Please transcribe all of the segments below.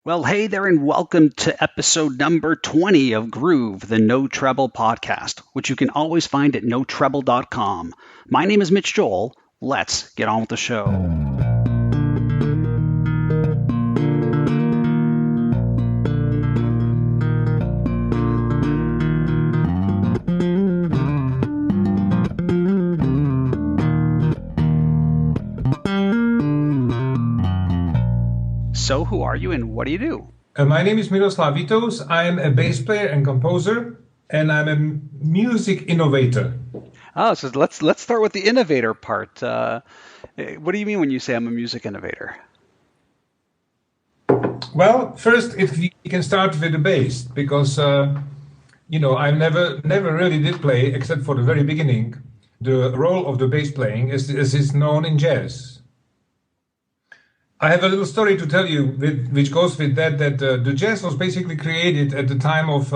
Well, hey there, and welcome to episode number 20 of Groove, the No Treble podcast, which you can always find at notreble.com. My name is Mitch Joel. Let's get on with the show. So, who are you and what do you do? My name is Miroslav Vitous. I'm a bass player and composer, and I'm a music innovator. Oh, so let's start with the innovator part. What do you mean when you say I'm a music innovator? Well, first, if we can start with the bass, because I never really did play except for the very beginning. The role of the bass playing is known in jazz. I have a little story to tell you, which goes with that the jazz was basically created at the time of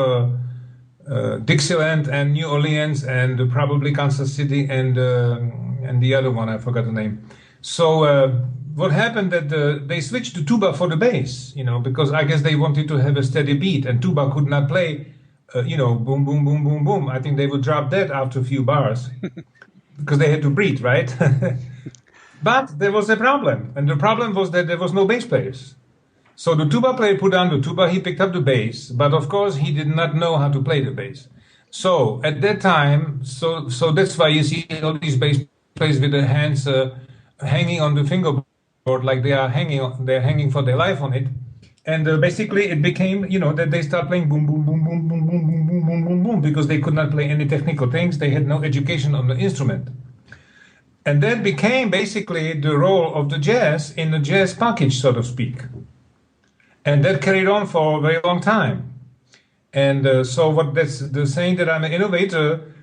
Dixieland and New Orleans and probably Kansas City and the other one, I forgot the name. So what happened that they switched to tuba for the bass, because I guess they wanted to have a steady beat, and tuba could not play, boom, boom, boom, boom, boom. I think they would drop dead after a few bars because they had to breathe, right? But there was a problem, and the problem was that there was no bass players. So the tuba player put on the tuba, he picked up the bass, but of course he did not know how to play the bass. So at that time, so that's why you see all these bass players with their hands hanging on the fingerboard like they're hanging for their life on it. And basically it became, that they start playing boom, boom, boom, boom, boom, boom, boom, boom, boom, boom, boom, because they could not play any technical things. They had no education on the instrument. And that became basically the role of the jazz in the jazz package, so to speak. And that carried on for a very long time. And so what that's the saying that I'm an innovator,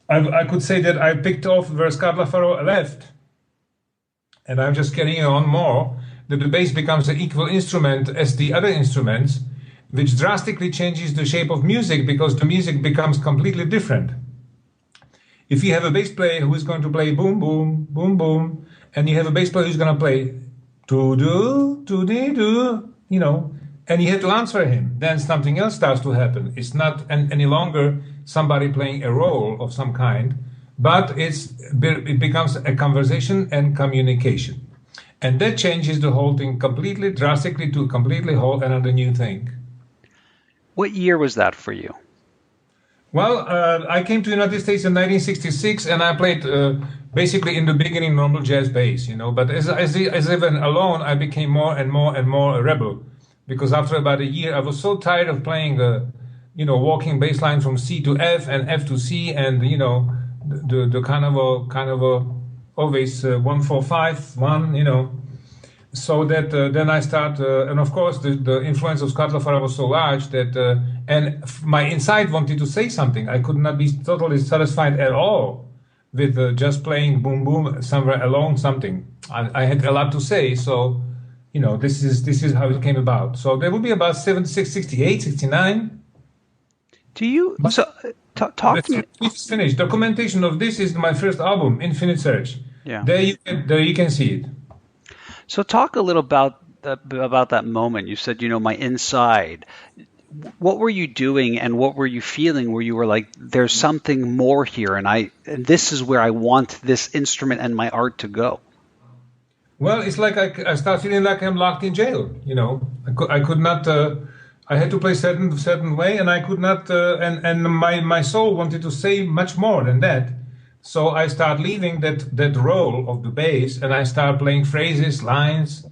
I could say that I picked off where Scott LaFaro left. And I'm just carrying on more, that the bass becomes an equal instrument as the other instruments, which drastically changes the shape of music because the music becomes completely different. If you have a bass player who is going to play boom, boom, boom, boom, and you have a bass player who's going to play to-do, and you have to answer him, then something else starts to happen. It's not any longer somebody playing a role of some kind, but it becomes a conversation and communication. And that changes the whole thing completely, drastically, to a completely whole another new thing. What year was that for you? Well, I came to the United States in 1966, and I played basically in the beginning normal jazz bass, But as I went along, I became more and more and more a rebel, because after about a year, I was so tired of playing, walking bass line from C to F and F to C, and the kind of always 1-4-5-1, So that then I start, and of course the influence of Scott LaFaro was so large that, and my inside wanted to say something. I could not be totally satisfied at all with just playing boom boom somewhere along something. I had a lot to say, so this is how it came about. So there will be about 68, 69. Do you talk to me? It's finished. Documentation of this is my first album, Infinite Search. Yeah. There you can see it. So talk a little about that moment. You said, my inside. What were you doing and what were you feeling where you were like, there's something more here and this is where I want this instrument and my art to go? Well, it's like I start feeling like I'm locked in jail. I could not. I had to play certain way, and I could not. And my soul wanted to say much more than that. So I start leaving that role of the bass, and I start playing phrases, lines.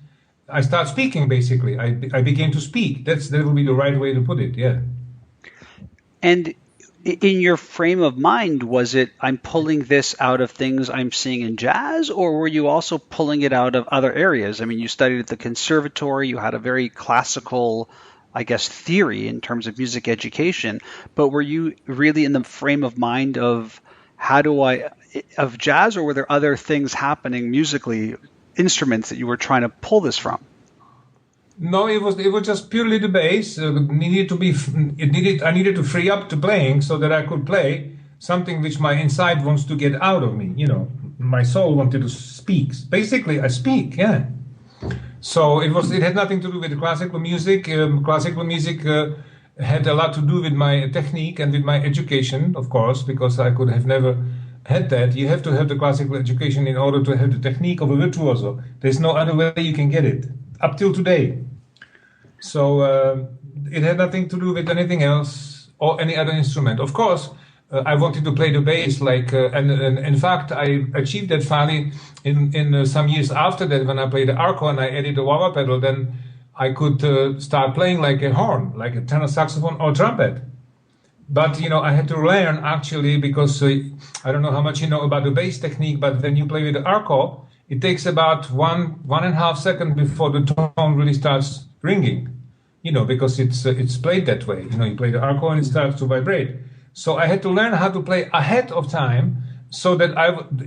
I start speaking, basically. I begin to speak. That would be the right way to put it, yeah. And in your frame of mind, was it, I'm pulling this out of things I'm seeing in jazz, or were you also pulling it out of other areas? I mean, you studied at the conservatory, you had a very classical, I guess, theory in terms of music education, but were you really in the frame of mind of of jazz, or were there other things happening musically, instruments that you were trying to pull this from? No, it was just purely the bass. I needed to free up the playing so that I could play something which my inside wants to get out of me. My soul wanted to speak. Basically, I speak, yeah. So it had nothing to do with classical music. Classical music had a lot to do with my technique and with my education, of course, because I could have never had that. You have to have the classical education in order to have the technique of a virtuoso. There's no other way you can get it, up till today. So it had nothing to do with anything else or any other instrument. Of course, I wanted to play the bass, and in fact, I achieved that finally in some years after that, when I played the arco and I added the wah-wah pedal, then I could start playing like a horn, like a tenor saxophone or trumpet. But I had to learn actually because I don't know how much you know about the bass technique, but when you play with the arco, it takes about one and a half second before the tone really starts ringing. Because it's played that way. You play the arco and it starts to vibrate. So I had to learn how to play ahead of time, so that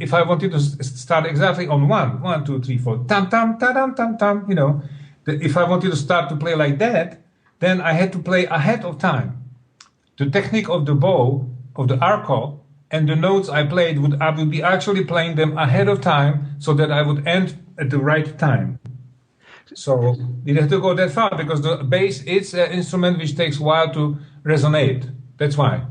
if I wanted to start exactly on 1, 2, 3, 4, tam tam tam tam tam, if I wanted to start to play like that, then I had to play ahead of time. The technique of the bow of the arco and the notes I played I would be actually playing them ahead of time, so that I would end at the right time. So you have to go that far because the bass is an instrument which takes a while to resonate. That's why.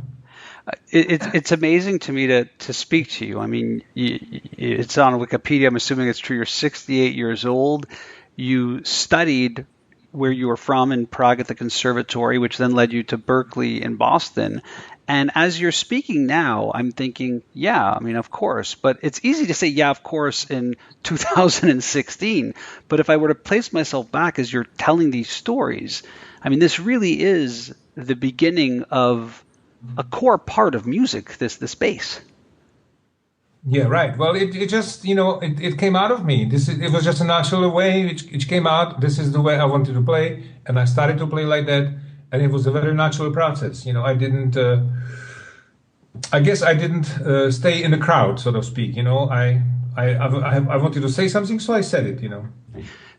It's amazing to me to speak to you. I mean, it's on Wikipedia. I'm assuming it's true. You're 68 years old. You studied where you were from in Prague at the conservatory, which then led you to Berkeley in Boston. And as you're speaking now, I'm thinking, yeah, I mean, of course. But it's easy to say, yeah, of course, in 2016. But if I were to place myself back as you're telling these stories, I mean, this really is the beginning of a core part of music, this bass. Yeah, right. Well, it just, it came out of me. It was just a natural way it came out. This is the way I wanted to play. And I started to play like that. And it was a very natural process. I didn't, I guess I didn't stay in the crowd, so to speak. I wanted to say something, so I said it,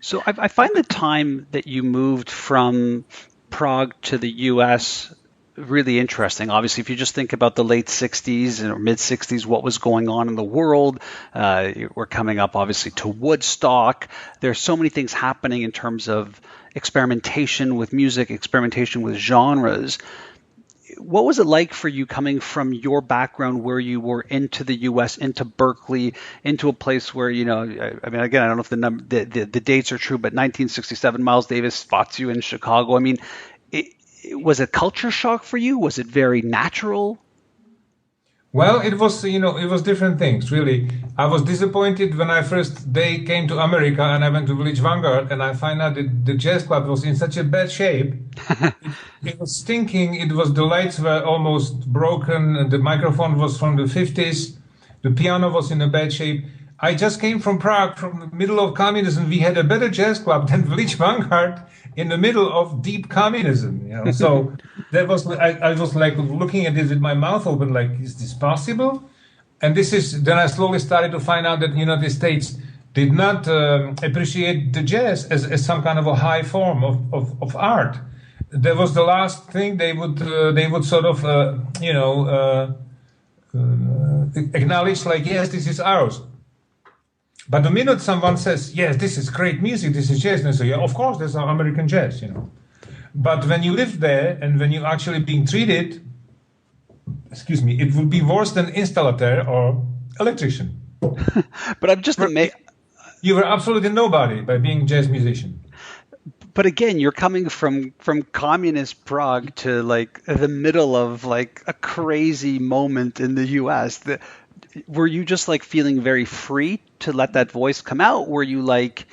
So I find the time that you moved from Prague to the U.S. really interesting. Obviously, if you just think about the late 60s or mid 60s, what was going on in the world, we're coming up obviously to Woodstock. There's so many things happening in terms of experimentation with music, experimentation with genres. What was it like for you coming from your background where you were into the U.S., into Berkeley, into a place where, I mean, again, I don't know if the dates are true, but 1967, Miles Davis spots you in Chicago. I mean, was it culture shock for you? Was it very natural? Well, it was, it was different things, really. I was disappointed when they came to America and I went to Village Vanguard and I find out that the jazz club was in such a bad shape. It was stinking. The lights were almost broken. The microphone was from the 50s. The piano was in a bad shape. I just came from Prague, from the middle of communism. We had a better jazz club than Village Vanguard in the middle of deep communism. So that was I was like looking at this with my mouth open, like, is this possible? And then I slowly started to find out that the United States did not appreciate the jazz as some kind of a high form of art. That was the last thing they would sort of acknowledge, like, yes, this is ours. But the minute someone says, yes, this is great music, this is jazz, and they say, yeah, of course, that's our American jazz, But when you live there and when you're actually being treated, it would be worse than installateur or electrician. But I'm just amazed. You were absolutely nobody by being a jazz musician. But again, you're coming from communist Prague to like the middle of like a crazy moment in the U.S. Were you just like feeling very free to let that voice come out? Were you like,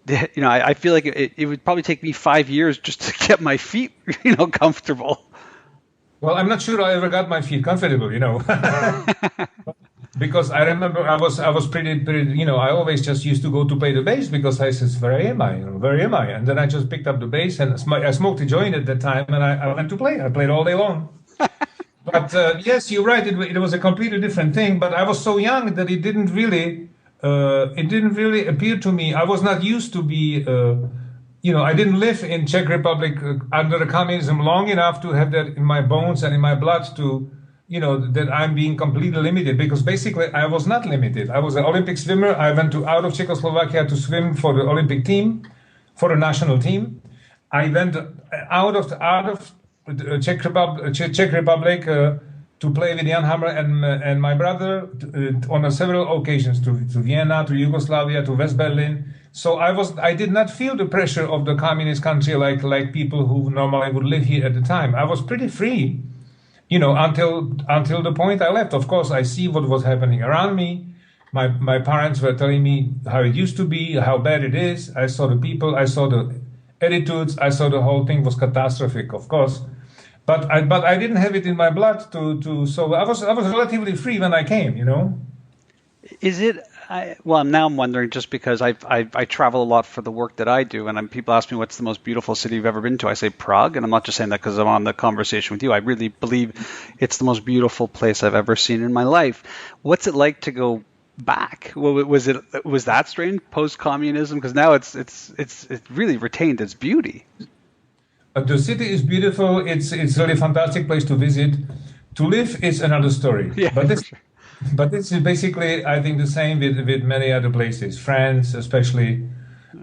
I feel like it would probably take me 5 years just to get my feet, comfortable. Well, I'm not sure I ever got my feet comfortable, because I remember I was pretty, I always just used to go to play the bass because I said, where am I? Where am I? And then I just picked up the bass and I smoked a joint at that time and I went to play. I played all day long. But yes, you're right. It was a completely different thing. But I was so young that it didn't really appear to me. I was not used to be, I didn't live in Czech Republic under the communism long enough to have that in my bones and in my blood to, that I'm being completely limited. Because basically, I was not limited. I was an Olympic swimmer. I went out of Czechoslovakia to swim for the Olympic team. for the national team. I went out of Czech Republic to play with Jan Hammer and my brother on several occasions to Vienna, to Yugoslavia, to West Berlin. So I did not feel the pressure of the communist country like people who normally would live here at the time. I was pretty free, until the point I left. Of course, I see what was happening around me. My parents were telling me how it used to be, how bad it is. I saw the people, I saw the attitudes, I saw the whole thing was catastrophic, of course. But I didn't have it in my blood so I was relatively free when I came. Is it? Well, now I'm wondering, just because I travel a lot for the work that I do, and people ask me what's the most beautiful city you've ever been to. I say Prague, and I'm not just saying that because I'm on the conversation with you. I really believe it's the most beautiful place I've ever seen in my life. What's it like to go back? Was that strange post-communism? Because now it's really retained its beauty. The city is beautiful. It's really a fantastic place to visit. To live is another story. Yeah, but it's basically, I think, the same with many other places. France, especially,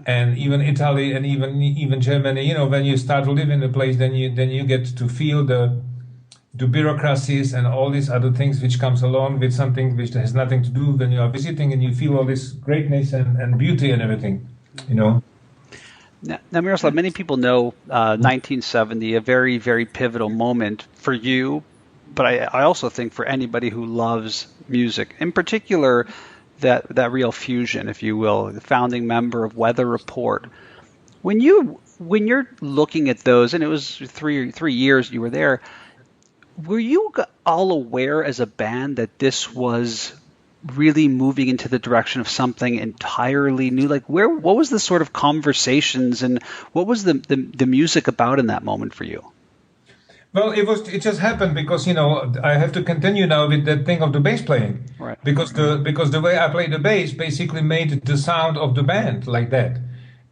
and even Italy, and even Germany. When you start to live in a place, then you get to feel the bureaucracies and all these other things which comes along with something which has nothing to do when you are visiting, and you feel all this greatness and beauty and everything. Now, Miroslav, many people know 1970, a very, very pivotal moment for you, but I also think for anybody who loves music, in particular, that real fusion, if you will, the founding member of Weather Report. When you're looking at those, and it was three years you were there, were you all aware as a band that this was really moving into the direction of something entirely new? Like, what was the sort of conversations, and what was the music about in that moment for you? Well, it just happened because I have to continue now with that thing of the bass playing, Right? because the way I play the bass basically made the sound of the band like that.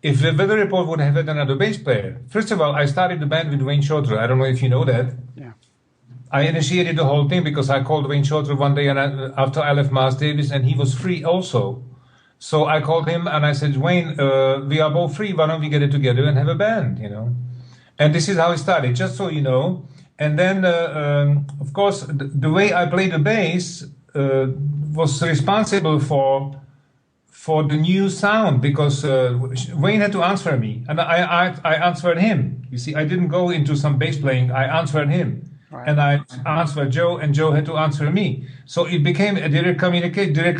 If the Weather Report would have had another bass player, first of all, I started the band with Wayne Shorter. I don't know if you know that. Yeah. I initiated the whole thing because I called Wayne Shorter one day after I left Miles Davis, and he was free also. So I called him and I said, Wayne, we are both free. Why don't we get it together and have a band? And this is how it started, just so you know. And then, of course, the way I played the bass was responsible for the new sound, because Wayne had to answer me, and I answered him. You see, I didn't go into some bass playing. I answered him. Right. And I answered Joe, and Joe had to answer me. So it became a direct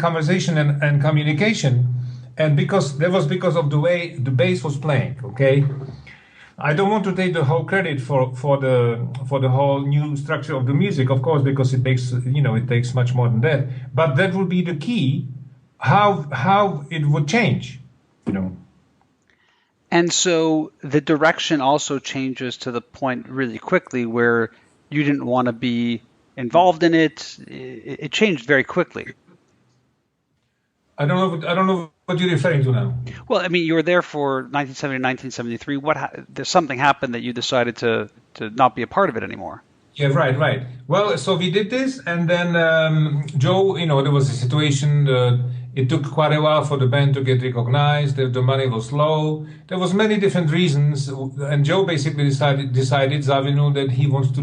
conversation and communication. And because of the way the bass was playing, okay? I don't want to take the whole credit for the whole new structure of the music, of course, because it takes much more than that. But that would be the key, how it would change, And so the direction also changes to the point really quickly where you didn't want to be involved in it. It changed very quickly. I don't know what you're referring to now. Well, I mean, you were there for 1970 to 1973. There's something happened that you decided to not be a part of it anymore. Yeah, right. Well, so we did this, and then Joe, there was a situation. It took quite a while for the band to get recognized. The money was low. There was many different reasons, and Joe basically decided Zavinu, that he wants to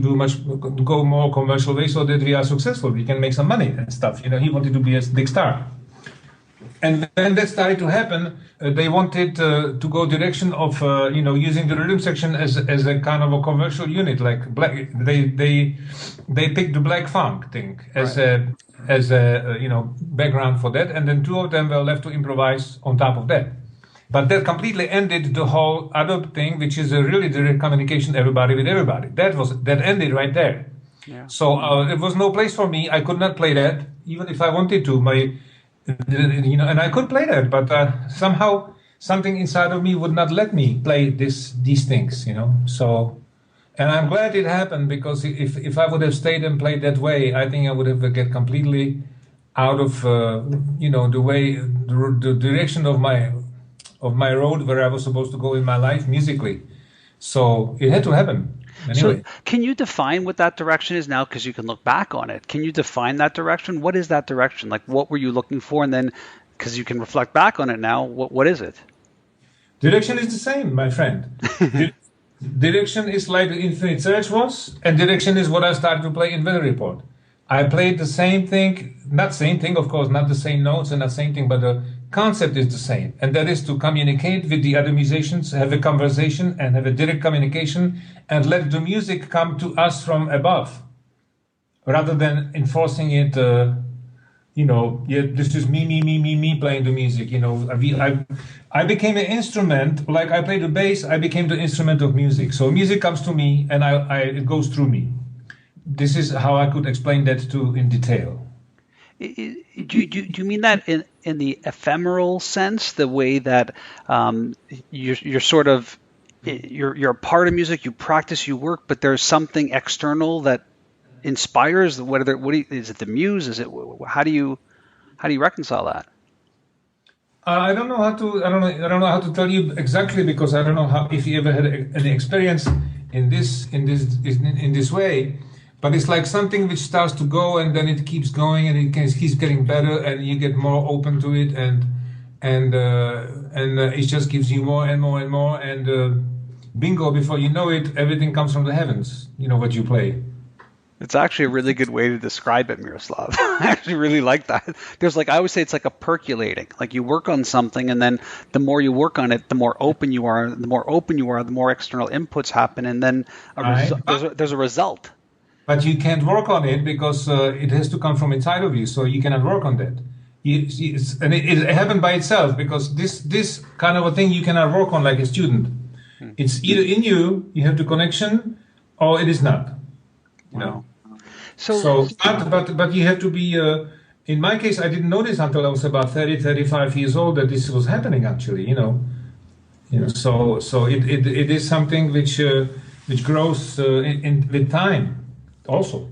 go more commercial way so that we are successful. We can make some money and stuff. He wanted to be a big star. And then that started to happen. They wanted to go direction of using the rhythm section as a kind of a commercial unit, like black. They picked the black funk thing as a background for that, and then two of them were left to improvise on top of that. But that completely ended the whole other thing, which is a really direct communication, everybody with everybody. That ended right there. Yeah. So there was no place for me. I could not play that, even if I wanted to. And I could play that, but somehow something inside of me would not let me play these things, So, and I'm glad it happened, because if I would have stayed and played that way, I think I would have get completely out of the direction of my road where I was supposed to go in my life musically. So it had to happen. Anyway. So can you define what that direction is now? Because you can look back on it. Can you define that direction? What is that direction? Like, what were you looking for? And then, because you can reflect back on it now, what is it? Direction is the same, my friend. Di- Direction is like the Infinite Search was, and direction is what I started to play in Weather Report. I played the same thing, not same thing, of course, not the same notes and not same thing, but the concept is the same. And that is to communicate with the other musicians, have a conversation and have a direct communication and let the music come to us from above rather than enforcing it. Yeah, this is me playing the music. I became an instrument. Like I play the bass, I became the instrument of music. So music comes to me, and it goes through me. This is how I could explain that to in detail. Do you mean that in the ephemeral sense, the way that you're sort of you're a part of music, you practice, you work, but there's something external that inspires? Is it the muse? Is it how do you reconcile that? I don't know how to. I don't know how to tell you exactly because I don't know how if you ever had any experience in this way. But it's like something which starts to go and then it keeps going and keeps getting better and you get more open to it and it just gives you more and more and more and bingo, before you know it, everything comes from the heavens. You know what you play. It's actually a really good way to describe it, Miroslav. I actually really like that. I always say it's like a percolating. Like you work on something, and then the more you work on it, the more open you are. The more open you are, the more external inputs happen, and then Right. there's a result. But you can't work on it because it has to come from inside of you, so you cannot work on that. And it happened by itself because this kind of a thing you cannot work on like a student. It's either in you, you have the connection, or it is not. You know. Wow. So So, but you have to be. In my case, I didn't know this until I was about 30, 35 years old that this was happening. Actually, So it is something which grows with time, also.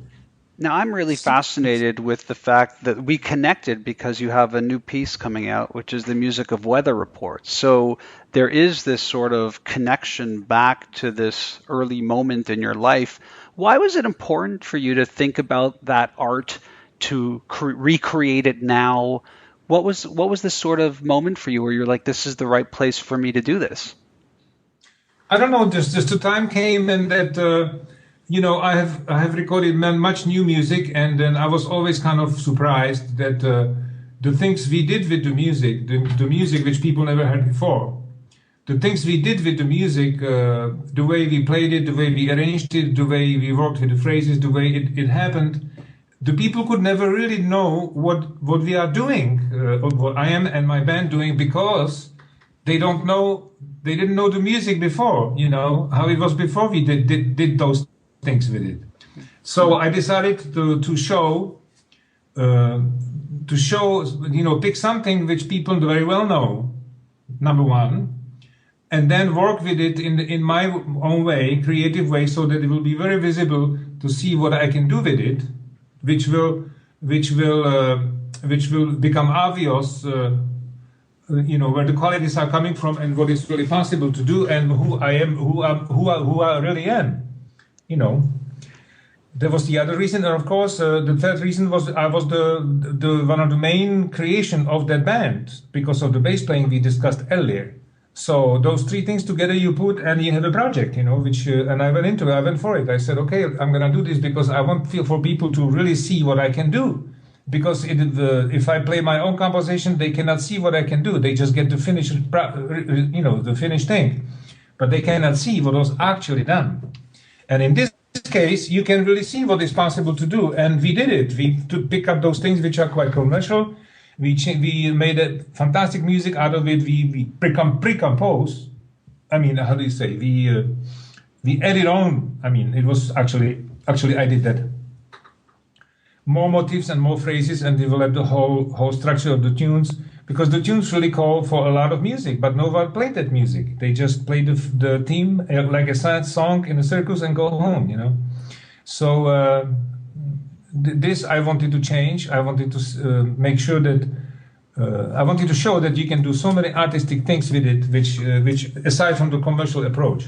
now I'm really fascinated with the fact that we connected because you have a new piece coming out, which is the music of weather reports. So there is this sort of connection back to this early moment in your life. Why was it important for you to think about that art to recreate it now? What was this sort of moment for you where you're like, this is the right place for me to do this? I don't know. Just the time came, and that I have recorded much new music, and then I was always kind of surprised that the things we did with the music which people never heard before, the things we did with the music, the way we played it, the way we arranged it, the way we worked with the phrases, the way it happened, the people could never really know what we are doing, or what I am and my band doing because they don't know. They didn't know the music before, how it was before we did those things with it. So I decided to show, pick something which people very well know, number one, and then work with it in my own way, creative way, so that it will be very visible to see what I can do with it, which will become obvious. Where the qualities are coming from and what is really possible to do and who I am, who I really am. There was the other reason, and of course, the third reason was I was the one of the main creation of that band because of the bass playing we discussed earlier. So those three things together you put and you have a project, which and I went for it. I said, okay, I'm gonna do this because I want for people to really see what I can do. Because if I play my own composition, they cannot see what I can do. They just get the the finished thing, but they cannot see what was actually done. And in this case, you can really see what is possible to do. And we did it. We to pick up those things which are quite commercial. We made a fantastic music out of it. We pre-compose. I mean, how do you say? We added on. I mean, it was actually I did that. More motifs and more phrases and develop the whole structure of the tunes because the tunes really call for a lot of music, but no one played that music. They just played the theme like a sad song in a circus and go home, So this I wanted to change. I wanted to make sure that I wanted to show that you can do so many artistic things with it, which aside from the commercial approach,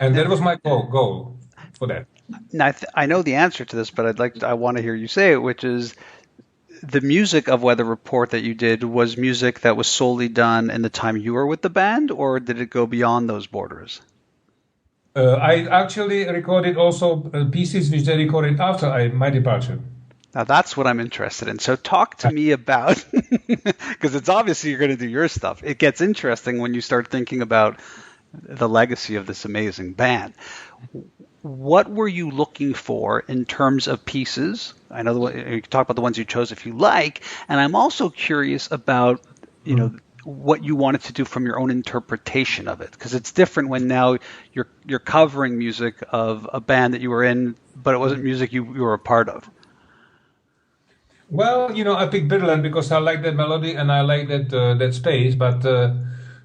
and that was my goal for that. Now, I know the answer to this, but I want to hear you say it, which is the music of Weather Report that you did was music that was solely done in the time you were with the band, or did it go beyond those borders? I actually recorded also pieces which they recorded after my departure. Now that's what I'm interested in. So talk to me about, because it's obviously you're going to do your stuff. It gets interesting when you start thinking about the legacy of this amazing band. What were you looking for in terms of pieces? I know you can talk about the ones you chose if you like, and I'm also curious about, what you wanted to do from your own interpretation of it, because it's different when now you're covering music of a band that you were in, but it wasn't music you were a part of. Well, I picked Bitterland because I like that melody and I like that space. But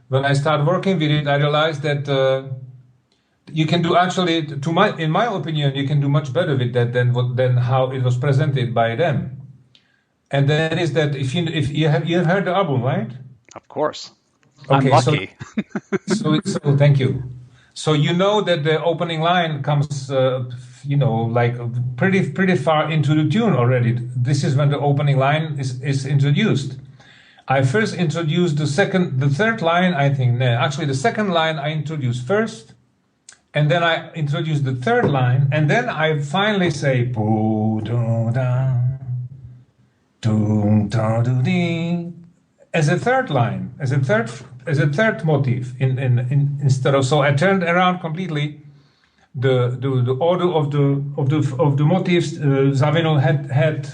when I started working with it, I realized that you can do actually, in my opinion, you can do much better with that than how it was presented by them. And that is that if you have heard the album, right? Of course, I'm Okay, lucky. so thank you. So you know that the opening line comes, like pretty far into the tune already. This is when the opening line is introduced. I first introduced the third line, I think. No, actually, the second line I introduced first, and then I introduced the third line, and then I finally say as a third line, as a third motif instead of. So I turned around completely the order of the motifs Zavino had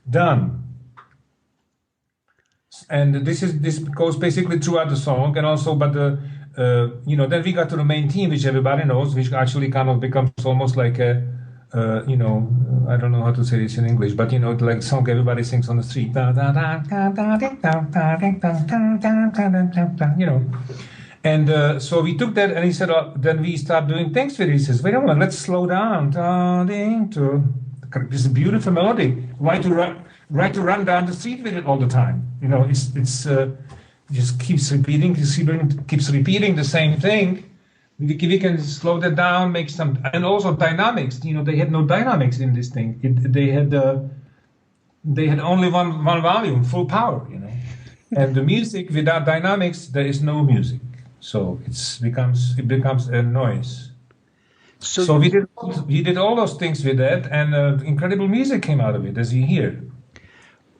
done, and this goes basically throughout the song, and also then we got to the main theme, which everybody knows, which actually kind of becomes almost like a I don't know how to say this in English, but like song everybody sings on the street, And so we took that, and he said, then we start doing things with it. He says, wait a moment, let's slow down. This is a beautiful melody. Why to run down the street with it all the time? It's just keeps repeating the same thing. We can slow that down, make some, and also dynamics. They had no dynamics in this thing. They had only one volume, full power. And the music without dynamics, there is no music. So it becomes a noise. So we did all those things with that, and incredible music came out of it, as you hear.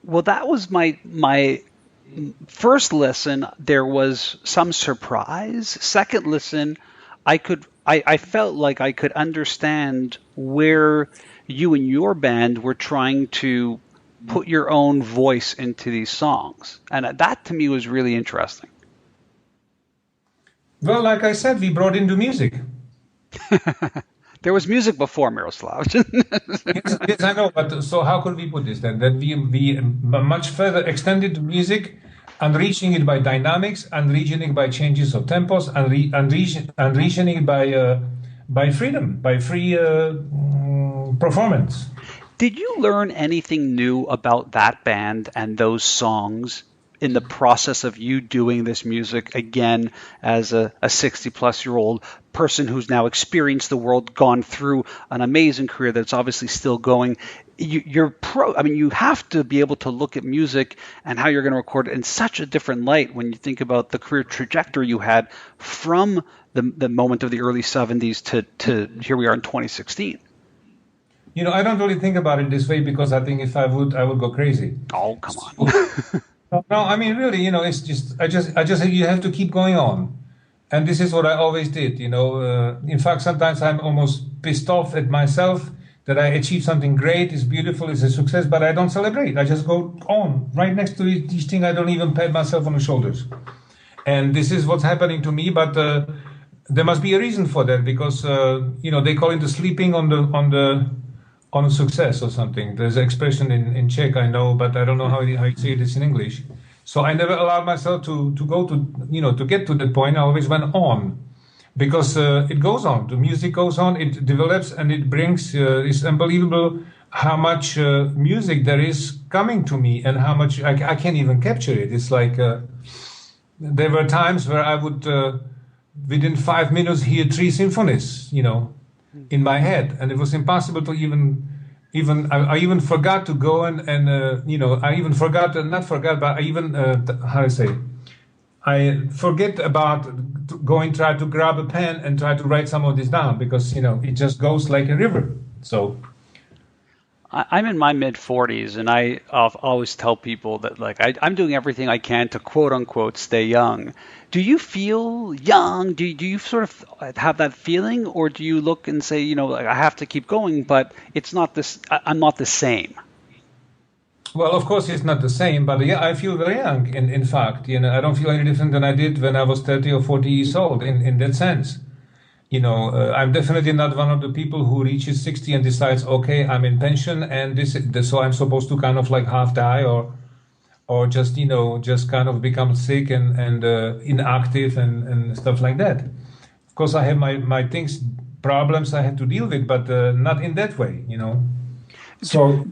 Well, that was my first listen. There was some surprise. Second listen, I felt like I could understand where you and your band were trying to put your own voice into these songs. And that to me was really interesting. Well, like I said, we brought in the music. There was music before Miroslav. Yes, I know, but so how could we put this then? That we much further extended the music, unreaching it by dynamics, unreaching it by changes of tempos, unreaching it by freedom, by free performance. Did you learn anything new about that band and those songs in the process of you doing this music again as a 60-plus-year-old person who's now experienced the world, gone through an amazing career that's obviously still going? You have to be able to look at music and how you're going to record it in such a different light when you think about the career trajectory you had from the moment of the early 70s to here we are in 2016. I don't really think about it this way, because I think if I would go crazy. Oh, come on. No, I mean, really, it's just, I just, you have to keep going on. And this is what I always did, In fact, sometimes I'm almost pissed off at myself that I achieved something great, it's beautiful, it's a success, but I don't celebrate. I just go on right next to each thing. I don't even pat myself on the shoulders. And this is what's happening to me, but there must be a reason for that, because, they call it the sleeping on success or something. There's an expression in Czech, I know, but I don't know how you say this in English. So I never allowed myself to go to, to get to that point. I always went on, because it goes on. The music goes on, it develops, and it brings, it's unbelievable how much music there is coming to me, and how much I can't even capture it. It's like, there were times where I would, within 5 minutes, hear 3 symphonies, in my head, and it was impossible to even Even I even forgot to go and I even forgot not forgot, but I even how to say I forget about going try to grab a pen and try to write some of this down because it just goes like a river. So I'm in my mid 40s, and I always tell people that like I'm doing everything I can to quote unquote stay young. Do you feel young? Do you sort of have that feeling, or do you look and say, like, I have to keep going, but it's not this. I'm not the same. well, of course it's not the same, but yeah, I feel very young. In fact, I don't feel any different than I did when I was 30 or 40 years old. In that sense. I'm definitely not one of the people who reaches 60 and decides, okay, I'm in pension and so I'm supposed to kind of like half die or just, just kind of become sick and inactive and stuff like that. Of course, I have my problems I have to deal with, but not in that way. So,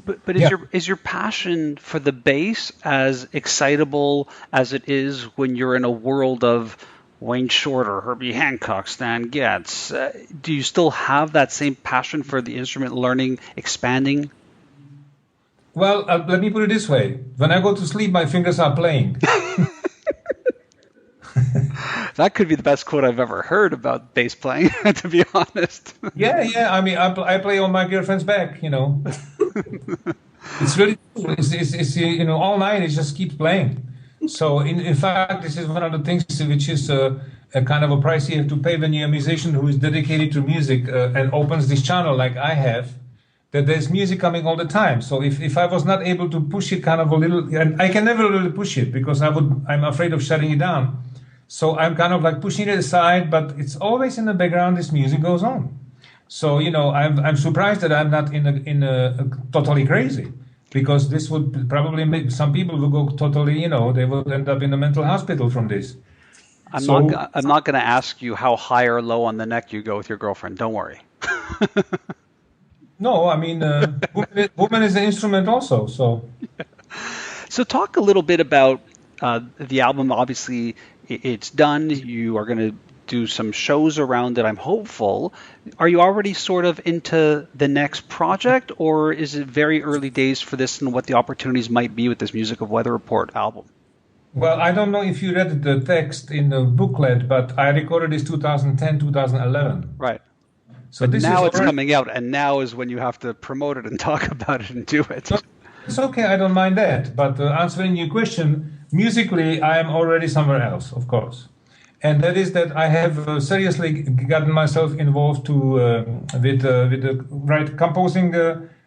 But yeah. is your passion for the bass as excitable as it is when you're in a world of Wayne Shorter, Herbie Hancock, Stan Getz? Do you still have that same passion for the instrument learning, expanding? Well, let me put it this way. When I go to sleep, my fingers are playing. That could be the best quote I've ever heard about bass playing, to be honest. Yeah, yeah. I mean, I play on my girlfriend's back. It's really it's all night it just keeps playing. So in fact, this is one of the things which is a kind of a price you have to pay when you're a musician who is dedicated to music and opens this channel like I have. That there's music coming all the time. So if I was not able to push it kind of a little, and I can never really push it because I'm afraid of shutting it down. So I'm kind of like pushing it aside, but it's always in the background. This music goes on. So I'm surprised that I'm not in a totally crazy, because this would probably make some people will go totally, they would end up in a mental hospital from this. So I'm not going to ask you how high or low on the neck you go with your girlfriend. Don't worry. no, I mean, woman is an instrument also. So So talk a little bit about the album. Obviously, it's done. You are going to do some shows around it, I'm hopeful. Are you already sort of into the next project, or is it very early days for this and what the opportunities might be with this Music of Weather Report album? well, I don't know if you read the text in the booklet, but I recorded this 2010, 2011. Right. So But this now is it's already, coming out, and now is when you have to promote it and talk about it and do it. it's okay, I don't mind that. But answering your question, musically, I am already somewhere else, of course. And that is that I have seriously gotten myself involved with the right composing.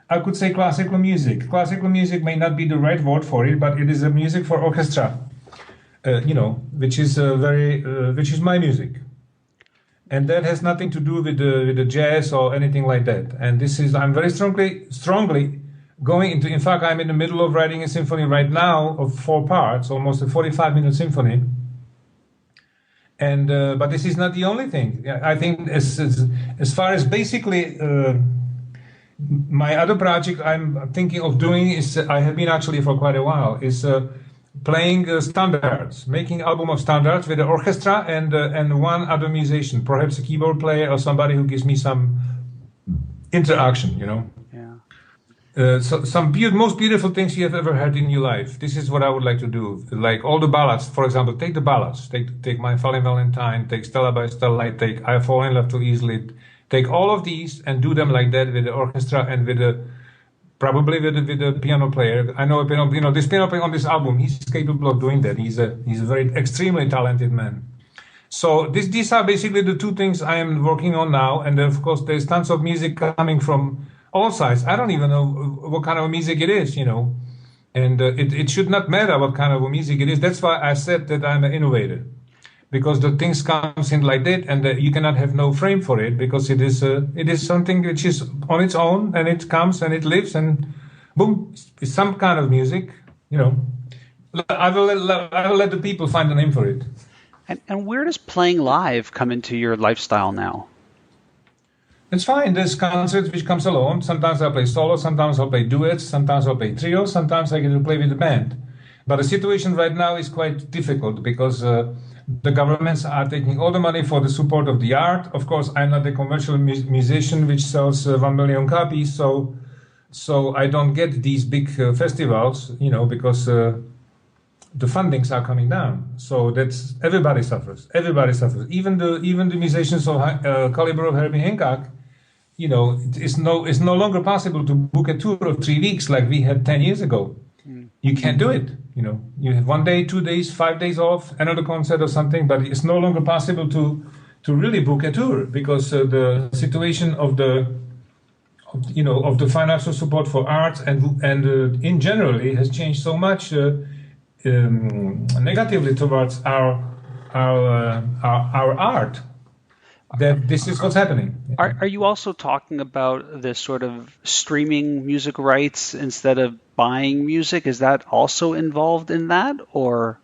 I could say classical music. Classical music may not be the right word for it, but it is a music for orchestra. Which is which is my music, and that has nothing to do with the jazz or anything like that. And this is I'm very strongly going into. In fact, I'm in the middle of writing a symphony right now of 4 parts, almost a 45-minute symphony. And but this is not the only thing. I think as far as basically my other project I'm thinking of doing is I have been actually for quite a while is playing standards, making album of standards with the orchestra and one other musician, perhaps a keyboard player or somebody who gives me some interaction. So some most beautiful things you have ever heard in your life. This is what I would like to do. Like all the ballads, for example, take the ballads. Take My Falling Valentine, take Stella by Starlight, take I Fall in Love Too Easily. Take all of these and do them like that with the orchestra and probably with the piano player. I know this piano player on this album, he's capable of doing that. He's a very extremely talented man. So these are basically the 2 things I am working on now. And of course, there's tons of music coming from all sides. I don't even know what kind of music it is, and it should not matter what kind of music it is. That's why I said that I'm an innovator, because the things comes in like that, and you cannot have no frame for it, because it is something which is on its own, and it comes and it lives, and boom, it's some kind of music. I will let the people find a name for it. And where does playing live come into your lifestyle now? It's fine. There's concerts which comes alone. Sometimes I play solo, sometimes I'll play duets, sometimes I'll play trios, sometimes I get to play with the band. But the situation right now is quite difficult because the governments are taking all the money for the support of the art. Of course, I'm not a commercial musician which sells 1 million copies, so So I don't get these big festivals, because the fundings are coming down. So that's everybody suffers. Everybody suffers. Even the musicians of caliber of Herbie Hancock. It's no longer possible to book a tour of 3 weeks like we had 10 years ago. You can't do it. You have 1 day, 2 days, 5 days off, another concert or something, but it's no longer possible to really book a tour because the situation of the financial support for arts and in generally has changed so much negatively towards our art that this is what's happening. Are you also talking about this sort of streaming music rights instead of buying music? Is that also involved in that, or?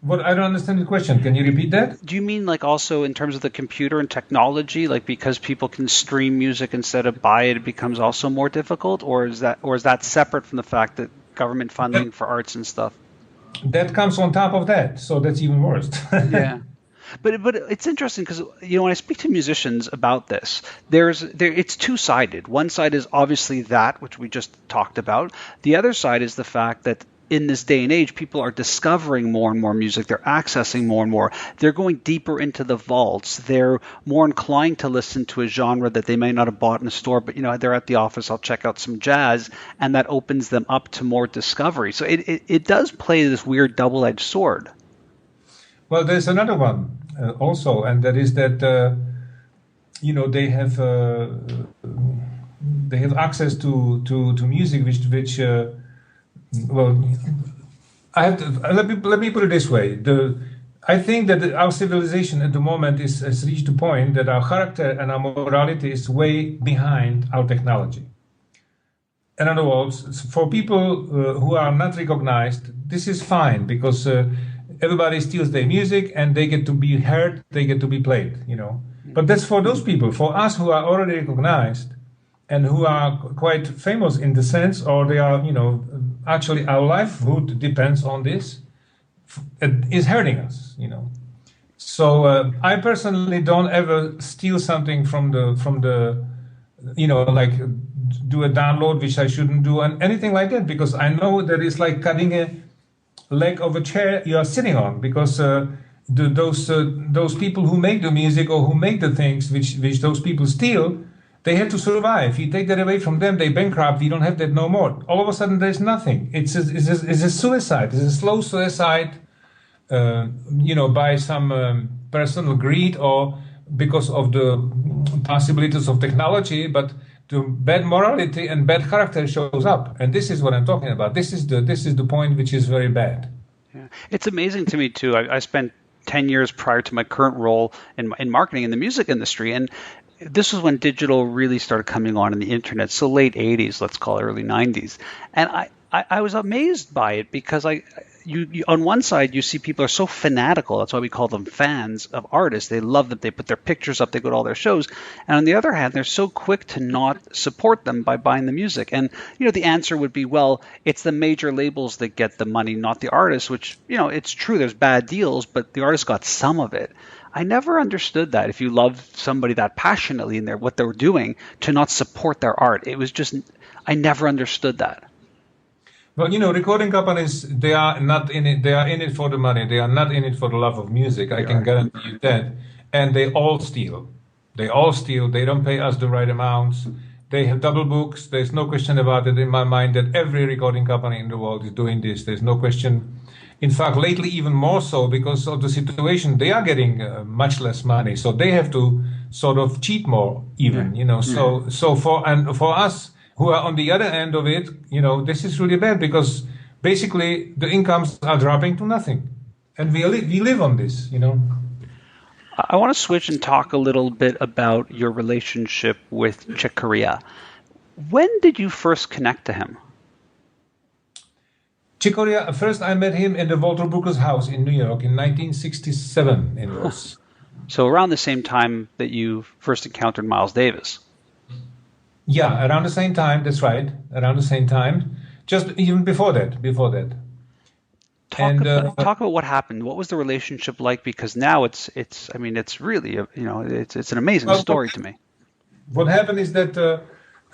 What, I don't understand the question. Can you repeat that? Do you mean like also in terms of the computer and technology, like because people can stream music instead of buy it, it becomes also more difficult, or is that separate from the fact that government funding for arts and stuff? That comes on top of that, so that's even worse. Yeah. But it's interesting because when I speak to musicians about this, it's two-sided. One side is obviously that which we just talked about. The other side is the fact that in this day and age, people are discovering more and more music. They're accessing more and more. They're going deeper into the vaults. They're more inclined to listen to a genre that they may not have bought in a store, but they're at the office. I'll check out some jazz, and that opens them up to more discovery. So it does play this weird double-edged sword. Well, there's another one also, and that is that they have access to music which well, I have to, let me put it this way. I think that our civilization at the moment has reached a point that our character and our morality is way behind our technology. In other words, for people who are not recognized, this is fine because everybody steals their music and they get to be heard, they get to be played, But that's for those people. For us who are already recognized and who are quite famous in the sense, or they are, actually our livelihood depends on this, it is hurting us, So I personally don't ever steal something from the like do a download which I shouldn't do and anything like that, because I know that it's like cutting a leg of a chair you are sitting on, because those people who make the music or who make the things which those people steal, they have to survive. You take that away from them, they bankrupt. We don't have that no more. All of a sudden, there's nothing. It's a suicide. It's a slow suicide, by some personal greed or because of the possibilities of technology. But the bad morality and bad character shows up, and this is what I'm talking about. This is the point which is very bad. Yeah. It's amazing to me too. I spent 10 years prior to my current role in marketing in the music industry, and this was when digital really started coming on in the internet, so late 80s, let's call it early 90s. And I was amazed by it because you on one side, you see people are so fanatical. That's why we call them fans of artists. They love them. They put their pictures up. They go to all their shows. And on the other hand, they're so quick to not support them by buying the music. And, the answer would be, well, it's the major labels that get the money, not the artists, which, it's true. There's bad deals, but the artist got some of it. I never understood that if you love somebody that passionately in what they were doing, to not support their art. It was just, I never understood that. Well, recording companies, they are not in it. They are in it for the money. They are not in it for the love of music. I can guarantee you that. And they all steal. They all steal. They don't pay us the right amounts. They have double books. There's no question about it in my mind that every recording company in the world is doing this. There's no question. In fact, lately even more so because of the situation. They are getting much less money, so they have to sort of cheat more, even. So for us who are on the other end of it, this is really bad because basically the incomes are dropping to nothing, and we live on this. I want to switch and talk a little bit about your relationship with Chick Corea. When did you first connect to him? Chick Corea, first I met him in the Walter Brooker's house in New York in 1967. It was. So around the same time that you first encountered Miles Davis. Yeah, around the same time. That's right. Around the same time. Just even before that. Talk about what happened. What was the relationship like? Because now it's really, it's an amazing story to me. What happened is that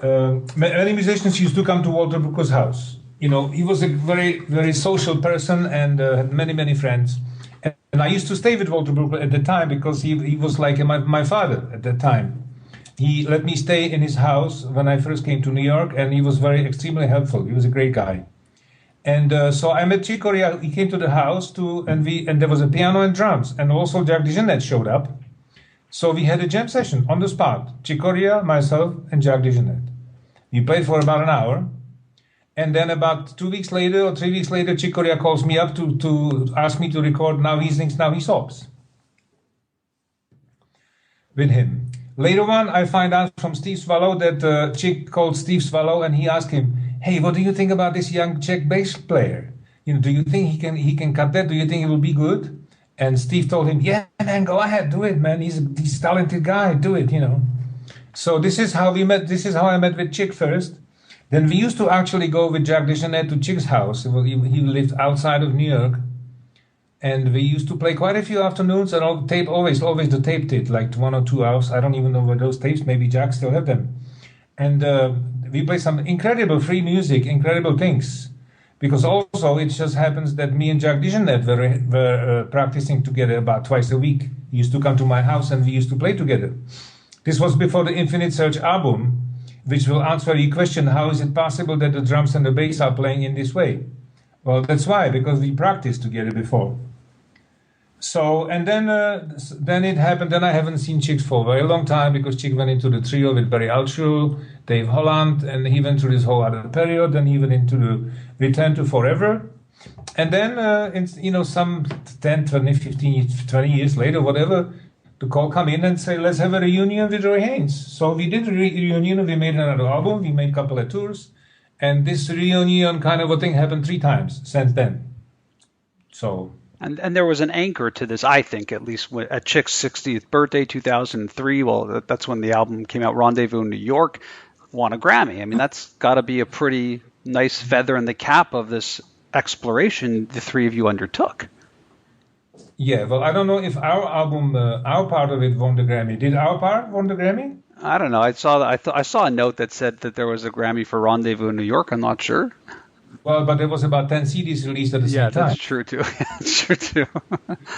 many musicians used to come to Walter Brooker's house. He was a very, very social person and had many, many friends. And I used to stay with Walter Brooker at the time because he was like my father at that time. He let me stay in his house when I first came to New York, and he was extremely helpful. He was a great guy. And so I met Chick Corea. He came to the house and there was a piano and drums, and also Jack DeJohnette showed up. So we had a jam session on the spot. Chick Corea, myself, and Jack DeJohnette. We played for about an hour. And then about 2 weeks later or 3 weeks later, Chick Corea calls me up to ask me to record Now He Sings, Now He Sobs with him. Later on, I find out from Steve Swallow that Chick called Steve Swallow and he asked him, "Hey, what do you think about this young Czech bass player? Do you think he can cut that? Do you think it will be good?" And Steve told him, "Yeah, man, go ahead, do it, man. He's a talented guy. Do it, So this is how we met. This is how I met with Chick first. Then we used to actually go with Jack DeJohnette to Chick's house. He lived outside of New York. And we used to play quite a few afternoons, and always the tape did, like 1 or 2 hours. I don't even know where those tapes, maybe Jack still have them. And we played some incredible free music, incredible things. Because also it just happens that me and Jack DeJohnette were practicing together about twice a week. He used to come to my house and we used to play together. This was before the Infinite Search album, which will answer your question, how is it possible that the drums and the bass are playing in this way? Well, that's why, because we practiced together before. So, and then it happened, then I haven't seen Chick for a very long time, because Chick went into the trio with Barry Altschul, Dave Holland, and he went through this whole other period, then he went into the Return to Forever. And then, some 10, 20, 15, 20 years later, whatever, the call come in and say, let's have a reunion with Roy Haynes. So we did a reunion, we made another album, we made a couple of tours, and this reunion kind of a thing happened 3 times since then. So... And there was an anchor to this, I think, at least at Chick's 60th birthday, 2003. Well, that's when the album came out, Rendezvous in New York, won a Grammy. I mean, that's got to be a pretty nice feather in the cap of this exploration the three of you undertook. Yeah, well, I don't know if our album, our part of it won the Grammy. Did our part won the Grammy? I don't know. I saw a note that said that there was a Grammy for Rendezvous in New York. I'm not sure. Well, but there was about 10 CDs released at the same time. Yeah, that's true too. That's true too.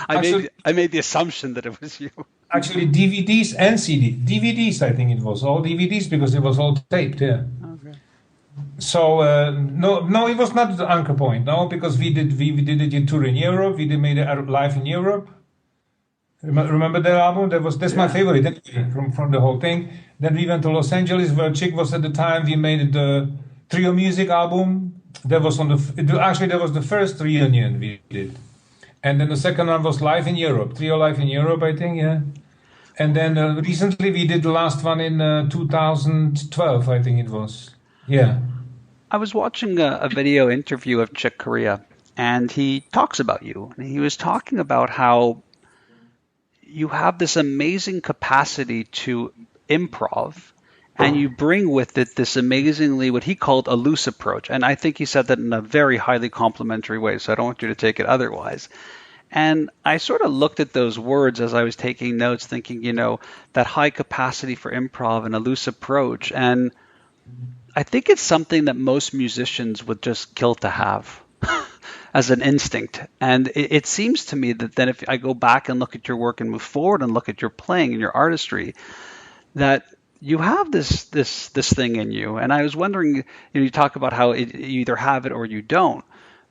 I made the assumption that it was you. Actually, DVDs and CD. DVDs, I think it was all DVDs because it was all taped. Yeah. Okay. So no, it was not the anchor point. No, because we did a tour in Europe. We made it live in Europe. Remember that album? That's my favorite from the whole thing. Then we went to Los Angeles, where Chick was at the time. We made the trio music album. That was that was the first reunion we did, and then the second one was live in Europe, trio live in Europe, I think, yeah. And then recently we did the last one in 2012, I think it was, yeah. I was watching a video interview of Chick Corea, and he talks about you, and he was talking about how you have this amazing capacity to improv. And you bring with it this amazingly, what he called a loose approach. And I think he said that in a very highly complimentary way, so I don't want you to take it otherwise. And I sort of looked at those words as I was taking notes, thinking, that high capacity for improv and a loose approach. And I think it's something that most musicians would just kill to have as an instinct. And it seems to me that then if I go back and look at your work and move forward and look at your playing and your artistry, that you have this thing in you, and I was wondering, you talk about how you either have it or you don't,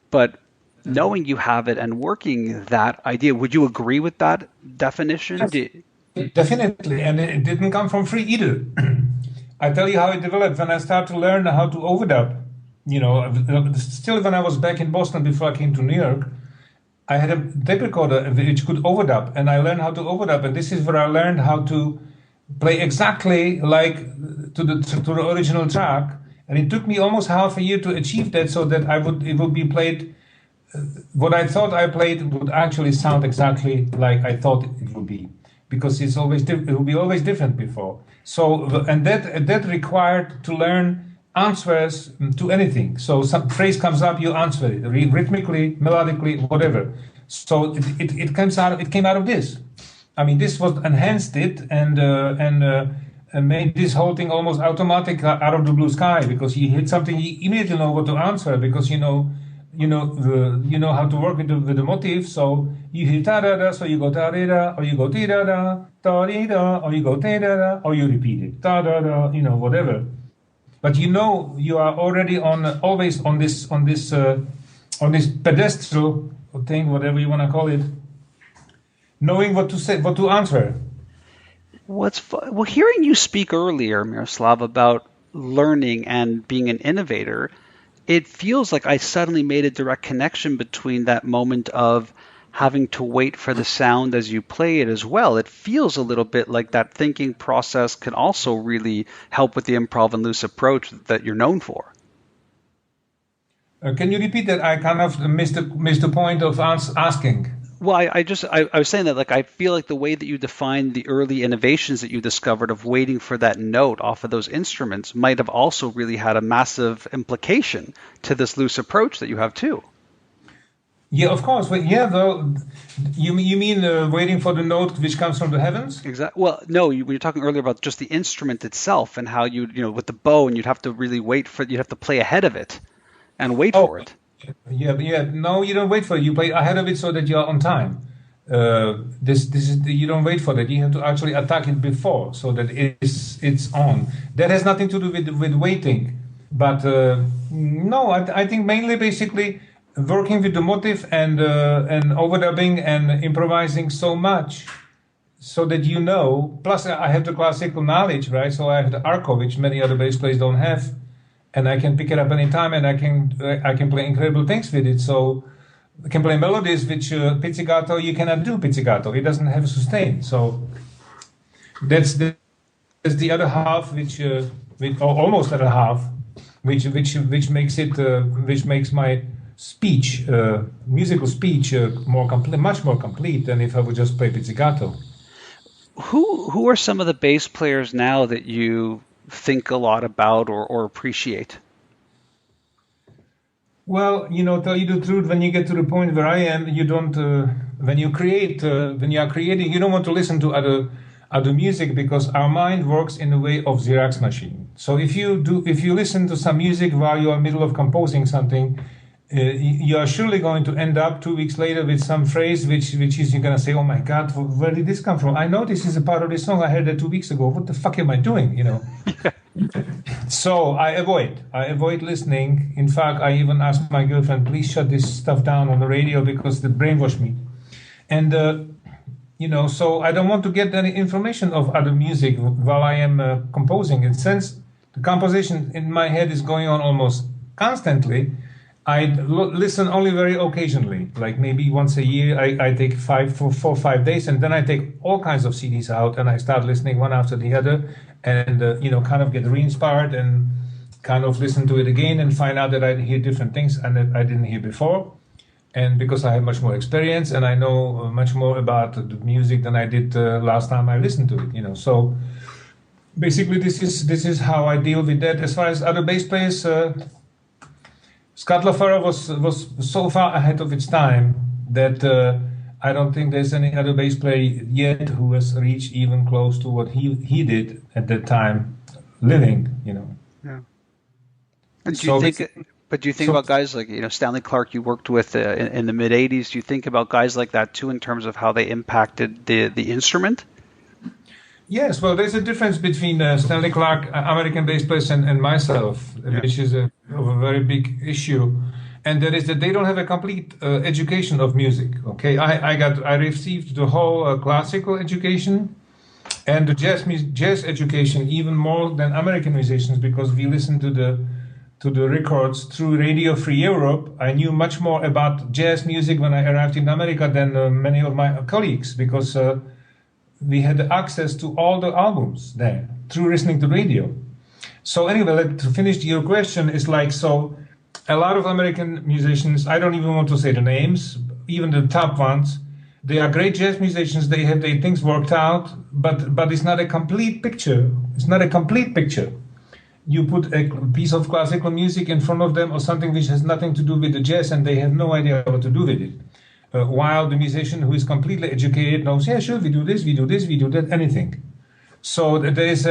but knowing you have it and working that idea, would you agree with that definition? Definitely, and it didn't come from free either. I tell you how it developed when I started to learn how to overdub. Still when I was back in Boston before I came to New York, I had a tape recorder which could overdub, and I learned how to overdub, and this is where I learned how to play exactly like to the original track, and it took me almost half a year to achieve that, so that it would be played. What I thought I played would actually sound exactly like I thought it would be, because it will be always different before. So and that required to learn answers to anything. So some phrase comes up, you answer it rhythmically, melodically, whatever. So it came out of this. I mean, this was enhanced it, and made this whole thing almost automatic out of the blue sky, because you hit something, you immediately know what to answer, because you know how to work with the motif. So you hit ta da da, so you go ta da, or you go ti da da, ta da, or you go te da da, or you repeat it ta da da, whatever. But you are already always on this pedestal thing, whatever you want to call it, knowing what to say, what to answer. Well, hearing you speak earlier, Miroslav, about learning and being an innovator, it feels like I suddenly made a direct connection between that moment of having to wait for the sound as you play it as well. It feels a little bit like that thinking process can also really help with the improv and loose approach that you're known for. Can you repeat that? I kind of missed the point of asking. Well, I was saying that like I feel like the way that you define the early innovations that you discovered of waiting for that note off of those instruments might have also really had a massive implication to this loose approach that you have too. Yeah, of course. But yeah, though, you mean waiting for the note which comes from the heavens? Exactly. Well, no, when you're talking earlier about just the instrument itself and how with the bow, and you'd have to really you'd have to play ahead of it and wait Oh, for it. yeah. No, you don't wait for it. You play ahead of it so that you're on time. You don't wait for that. You have to actually attack it before so that it's on. That has nothing to do with waiting. But no, I think mainly basically working with the motive and overdubbing and improvising so much so that plus I have the classical knowledge, right? So I have the arco, which many other bass players don't have, and I can pick it up anytime, and I can play incredible things with it. So I can play melodies which pizzicato you cannot do pizzicato. It doesn't have a sustain. So that's the other half, or almost other half, which makes my speech, musical speech, much more complete than if I would just play pizzicato. Who are some of the bass players now that you think a lot about or appreciate? Well, tell you the truth, when you get to the point where I am, you don't. When you are creating, you don't want to listen to other music, because our mind works in the way of Xerox machine. So if you listen to some music while you are in the middle of composing something, you are surely going to end up 2 weeks later with some phrase which is you're going to say, oh my God, where did this come from? I know this is a part of this song. I heard that 2 weeks ago. What the fuck am I doing? So I avoid listening. In fact, I even asked my girlfriend, please shut this stuff down on the radio, because it brainwashed me. And so I don't want to get any information of other music while I am composing. And since the composition in my head is going on almost constantly, I listen only very occasionally, like maybe once a year. I take 4 or 5 days, and then I take all kinds of CDs out, and I start listening one after the other, and kind of get re-inspired and kind of listen to it again and find out that I hear different things and that I didn't hear before. And because I have much more experience and I know much more about the music than I did last time I listened to it, So basically, this is how I deal with that. As far as other bass players. Scott LaFaro was so far ahead of its time that I don't think there's any other bass player yet who has reached even close to what he did at that time, living. Yeah. And do you think about guys like Stanley Clarke you worked with in the mid '80s? Do you think about guys like that too in terms of how they impacted the instrument? Yes, well, there's a difference between Stanley Clarke, American bass player, and myself, which is a very big issue, and that is that they don't have a complete education of music. Okay, I received the whole classical education and the jazz education even more than American musicians, because we listened to the records through Radio Free Europe. I knew much more about jazz music when I arrived in America than many of my colleagues, because we had access to all the albums there through listening to radio. So anyway, to finish your question, is like, so a lot of American musicians, I don't even want to say the names, even the top ones, they are great jazz musicians, they have their things worked out, but it's not a complete picture. It's not a complete picture. You put a piece of classical music in front of them or something which has nothing to do with the jazz, and they have no idea what to do with it. While the musician who is completely educated knows, yeah, sure, we do this, we do that, anything. So there is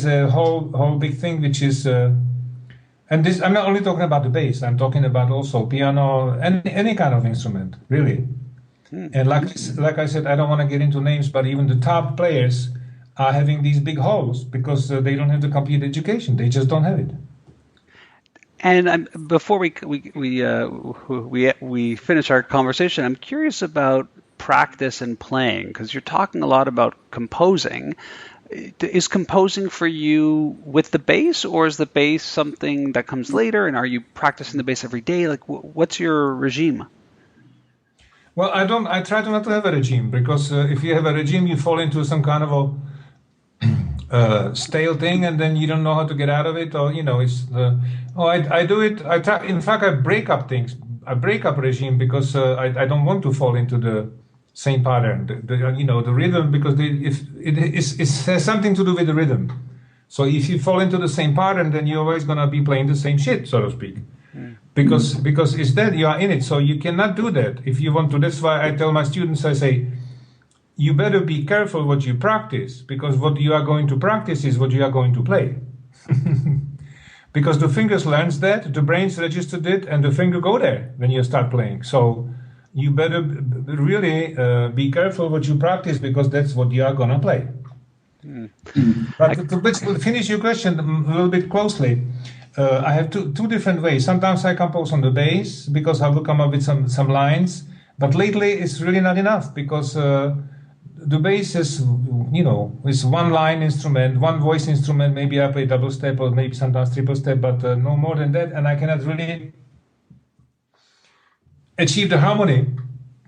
a whole big thing which is and this I'm not only talking about the bass. I'm talking about also piano, any kind of instrument, really. And like I said, I don't want to get into names, but even the top players are having these big holes because they don't have the complete education. They just don't have it. And before we finish our conversation, I'm curious about practice and playing because you're talking a lot about composing. Is composing for you with the bass, or is the bass something that comes later? And are you practicing the bass every day? Like, what's your regime? Well, I don't. I try to not to have a regime because if you have a regime, you fall into some kind of a stale thing, and then you don't know how to get out of it. Or it's I do it. I try. In fact, I break up things. I break up regime because I don't want to fall into the same pattern. The rhythm because if it has something to do with the rhythm. So if you fall into the same pattern, then you're always gonna be playing the same shit, so to speak. Because it's that you are in it, so you cannot do that if you want to. That's why I tell my students, I say, you better be careful what you practice, because what you are going to practice is what you are going to play. Because the fingers learns that, the brains registered it, and the finger go there when you start playing. So you better really be careful what you practice, because that's what you are gonna play. But to finish your question a little bit closely, I have two different ways. Sometimes I compose on the bass because I will come up with some lines, but lately it's really not enough because the bass is is one line instrument, one voice instrument. Maybe I play double step or maybe sometimes triple step, but no more than that. And I cannot really achieve the harmony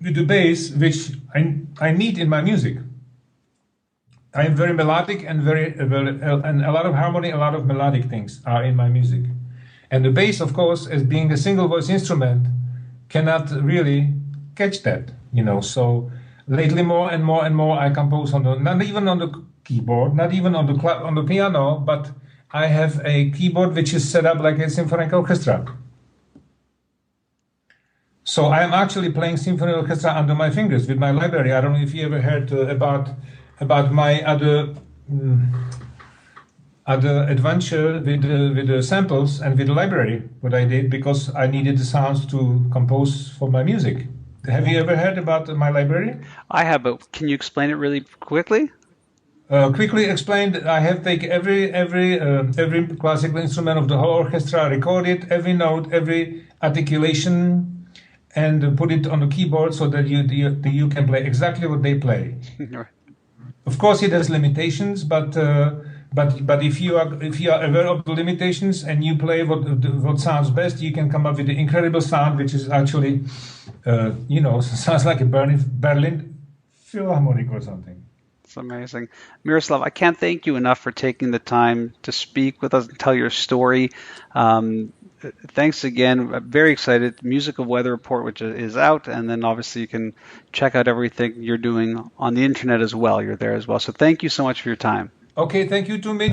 with the bass, which I need in my music. I am very melodic and and a lot of harmony, a lot of melodic things are in my music. And the bass, of course, as being a single voice instrument, cannot really catch that, So lately, more and more and more, I compose not even on the keyboard, not even on the piano, but I have a keyboard which is set up like a symphonic orchestra. So I am actually playing symphony orchestra under my fingers with my library. I don't know if you ever heard about my other adventure with the samples and with the library, what I did because I needed the sounds to compose for my music. Have you ever heard about my library? I have, but can you explain it really quickly? Quickly explained, I have taken every classical instrument of the whole orchestra, recorded every note, every articulation, and put it on the keyboard so that you can play exactly what they play. Of course, it has limitations, but if you are aware of the limitations and you play what sounds best, you can come up with an incredible sound, which is actually, sounds like a Berlin Philharmonic or something. It's amazing. Miroslav, I can't thank you enough for taking the time to speak with us and tell your story. Thanks again. I'm very excited. Musical Weather Report, which is out, and then obviously you can check out everything you're doing on the internet as well. You're there as well. So thank you so much for your time. Okay, thank you to me.